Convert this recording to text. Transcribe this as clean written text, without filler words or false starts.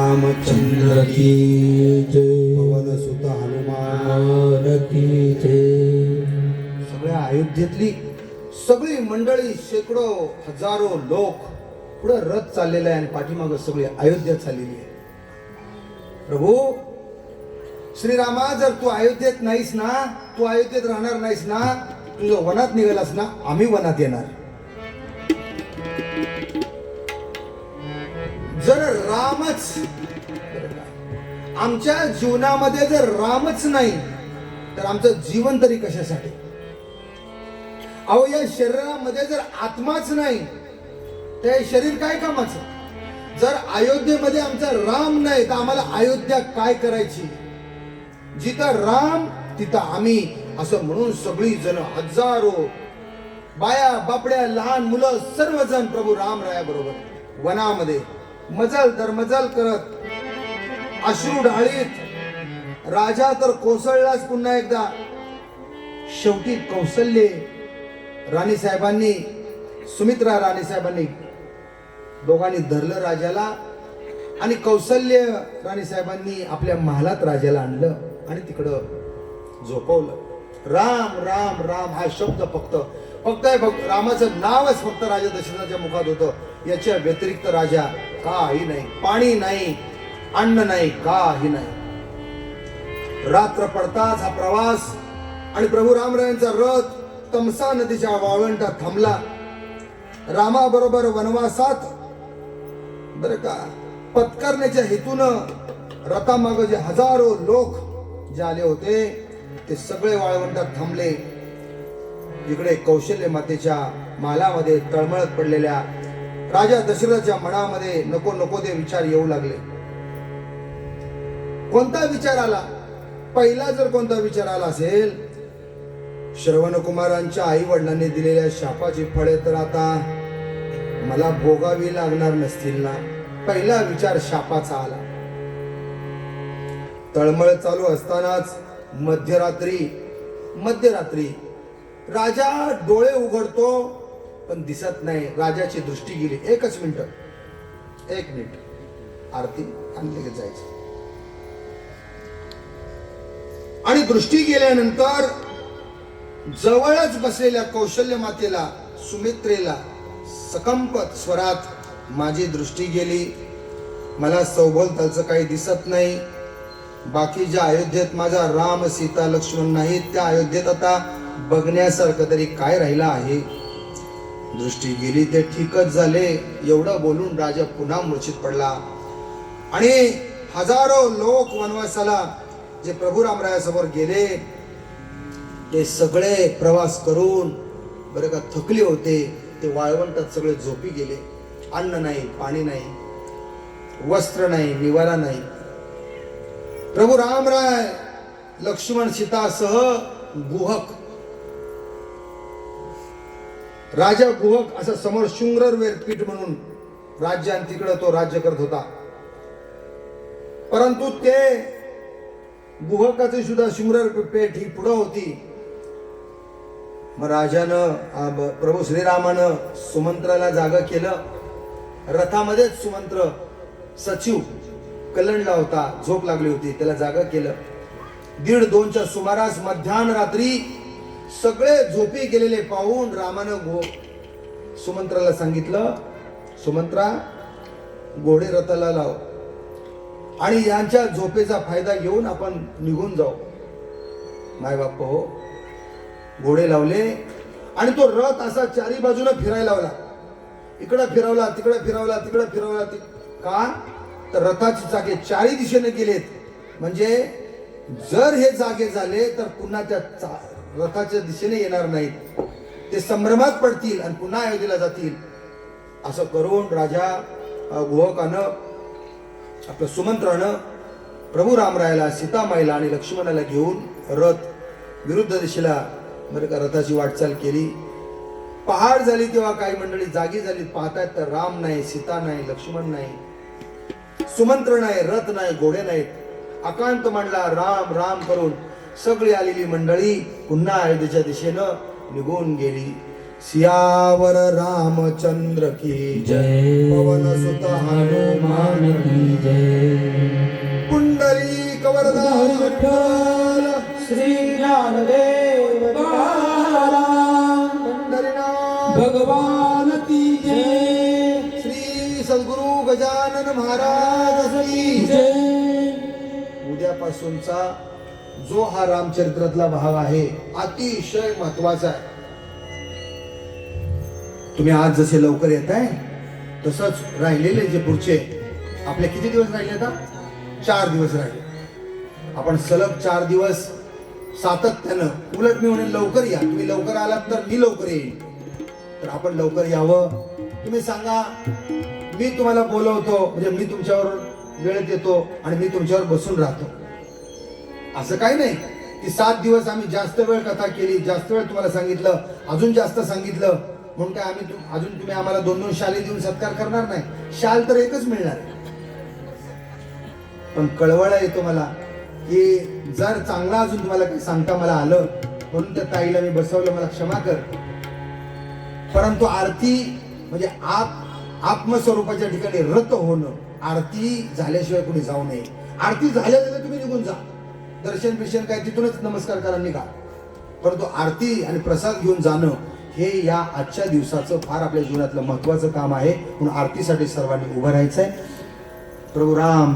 रामचंद्र की जय, पवन सुत हनुमान की जय. सगळ्या अयोध्येतली सगळी मंडळी, शेकडो हजारो लोक पुढे रथ चाललेला आहे आणि पाठीमागं सगळी अयोध्या चाललेली आहे. प्रभू श्रीरामा, जर तू अयोध्येत नाहीस ना, तू अयोध्येत राहणार नाहीस ना, तुझं वनात निघालास ना, आम्ही वनात येणार. जर रामच, आमच्या जीवनामध्ये जर रामच नाही तर आमचं जीवन तरी कशासाठी? अहो, या शरीरामध्ये जर आत्माच नाही तर हे शरीर काय कामाचं? जर अयोध्येमध्ये आमचा राम नाही तर आम्हाला अयोध्या काय करायची? जिथं राम तिथं आम्ही, असं म्हणून सगळी जण, हजारो बाया बापड्या, लहान मुलं, सर्वजण प्रभू रामराया बरोबर वनामध्ये मजल दर मजल करत, अश्रू ढाळीत. राजा तर कोसळलाच पुन्हा एकदा. शेवटी कौसल्य राणी साहेबांनी, सुमित्रा राणी साहेबांनी दोघांनी धरलं राजाला आणि कौसल्य राणी साहेबांनी आपल्या महालात राजाला आणलं आणि तिकडं झोपवलं. राम राम राम हा शब्द फक्त रामाचं नावच फक्त राजा दशरथाच्या मुखात होतं. याच्या व्यतिरिक्त राजा काही नाही, पाणी नाही, अन्न नाही, काही नाही. रात्र पडताच हा प्रवास आणि प्रभू रामरायांचा रथ तमसा नदीच्या वाळवंटात थांबला. रामाबरोबर वनवासात बरं का पत्करण्याच्या हेतूनं रथामागं जे हजारो लोक जे आले होते ते सगळे वाळवंटात थांबले. इकडे कौशल्य मातेच्या मालामध्ये तळमळत पडलेल्या राजा दशरथाच्या मनामध्ये नको नको ते विचार येऊ लागले. कोणता विचार आला? पहिला जर कोणता विचार आला असेल, श्रवण कुमारांच्या आई वडिलांनी दिलेल्या शापाची फळे तर आता मला भोगावी लागणार नसतील ना. पहिला विचार शापाचा आला. तळमळ चालू असतानाच मध्यरात्री राजा डोळे उघडतो पण दिसत नाही. राजाची दृष्टी गेली. एक मिनिट आरती आणि लगेच जायचं. आणि दृष्टी गेल्यानंतर जवळच बसलेल्या कौशल्य मातेला, सुमित्रेला सकंपत स्वरात, माझी दृष्टी गेली, मला सौभोवतालचं काही दिसत नाही. बाकीच्या अयोध्येत माझा राम सीता लक्ष्मण नाहीत, त्या अयोध्येत आता बघण्यासारखं तरी काय राहिलं आहे? दृष्टी गेली ते ठीकच झाले. एवढं बोलून राजा पुन्हा मूर्छित पडला. आणि हजारो लोक वनवासाला जे प्रभू रामरायासमोर गेले ते सगळे प्रवास करून बरं का थकले होते. ते वाळवंटात सगळे झोपी गेले. अन्न नाही, पाणी नाही, वस्त्र नाही, निवारा नाही. प्रभू रामराय लक्ष्मण सीतासह गुहक, राजा गुहक असं समोर शृंगरवेर पीठ म्हणून राज्यान तिकडं तो राज्य करत होता. परंतु ते गुहकाचे सुद्धा शृंगरर पेठ ही पुढं होती. मग राजानं, प्रभू श्रीरामानं सुमंत्राला जागा केलं. रथामध्येच सुमंत्र सचिव कलंडला होता, झोप लागली होती, त्याला जागा केलं. 1:30च्या सुमारास मध्यान रात्री सगळे झोपी गेलेले पाहून रामानं सुमंत्राला सांगितलं, सुमंत्रा घोडे रथाला लाव आणि यांच्या झोपेचा फायदा घेऊन आपण निघून जाऊ. माय बाप हो, घोडे लावले आणि तो रथ असा चारी बाजूने फिरायला लावला. इकडं फिरवला, तिकडं फिरवला, तिकडं फिरवला. का तर रथाचे चाके चारी दिशेने गेलेत. म्हणजे जर हे जागे झाले तर पुन्हा त्या रथाच्या दिशेने येणार नाहीत, ते संभ्रमात पडतील आणि पुन्हा अयोध्येला जातील. असं करून राजा गुहकानं, आपलं सुमंत्रानं प्रभू रामरायाला, सीतामाईला आणि लक्ष्मणाला घेऊन रथ विरुद्ध दिशेला बरं का रथाची वाटचाल केली. पहाड झाली तेव्हा काही मंडळी जागी झाली. पाहतायत तर राम नाही, सीता नाही, लक्ष्मण नाही, सुमंत्र नाही, रथ नाही, घोडे नाहीत. अकांत मांडला राम राम करून सगळी आलेली मंडळी पुन्हा अयोध्येच्या दिशेनं निघून गेली. सियावर रामचंद्र की जय, पवन सुत हनुमान की जय. विठ्ठल श्री ज्ञानदेव तुकाराम पंढरीनाथ भगवान की जय श्री सद्गुरु गजानन महाराज की जय. उद्यापासूनचा जो हा रामचरित्रातला भाग आहे अतिशय महत्वाचा आहे. तुम्ही आज जसे लवकर येत आहे तसंच राहिलेले जे पुढचे आपले किती दिवस राहिले आता 4 दिवस राहिले. आपण सलग 4 दिवस सातत्यानं, उलट मी म्हणेन लवकर या. तुम्ही लवकर आलात तर मी लवकर येईन. तर आपण लवकर यावं. तुम्ही सांगा मी तुम्हाला बोलवतो म्हणजे मी तुमच्यावर वेळेत येतो आणि मी तुमच्यावर बसून राहतो असं काही नाही की 7 दिवस आम्ही जास्त वेळ कथा केली, जास्त वेळ तुम्हाला सांगितलं, अजून जास्त सांगितलं म्हणून काय आम्ही अजून तुम्ही आम्हाला 2-2 शाली देऊन सत्कार करणार नाही. शाल तर एकच मिळणार. पण कळवळा येतो मला की जर चांगला अजून तुम्हाला काही सांगता मला आलं म्हणून त्या ताईला मी बसवलं, मला क्षमा कर. परंतु आरती म्हणजे आत्मस्वरूपाच्या ठिकाणी रत होणं, आरती झाल्याशिवाय कुणी जाऊ नये. आरती झाल्या तुम्ही निघून जा, दर्शन बिर्शन काय तिथूनच नमस्कार करा निघा. परंतु आरती आणि प्रसाद घेऊन जाणं हे या आजच्या दिवसाचं फार आपल्या जीवनातलं महत्वाचं काम आहे. म्हणून आरतीसाठी सर्वांनी उभं राहायचंय. प्रभू राम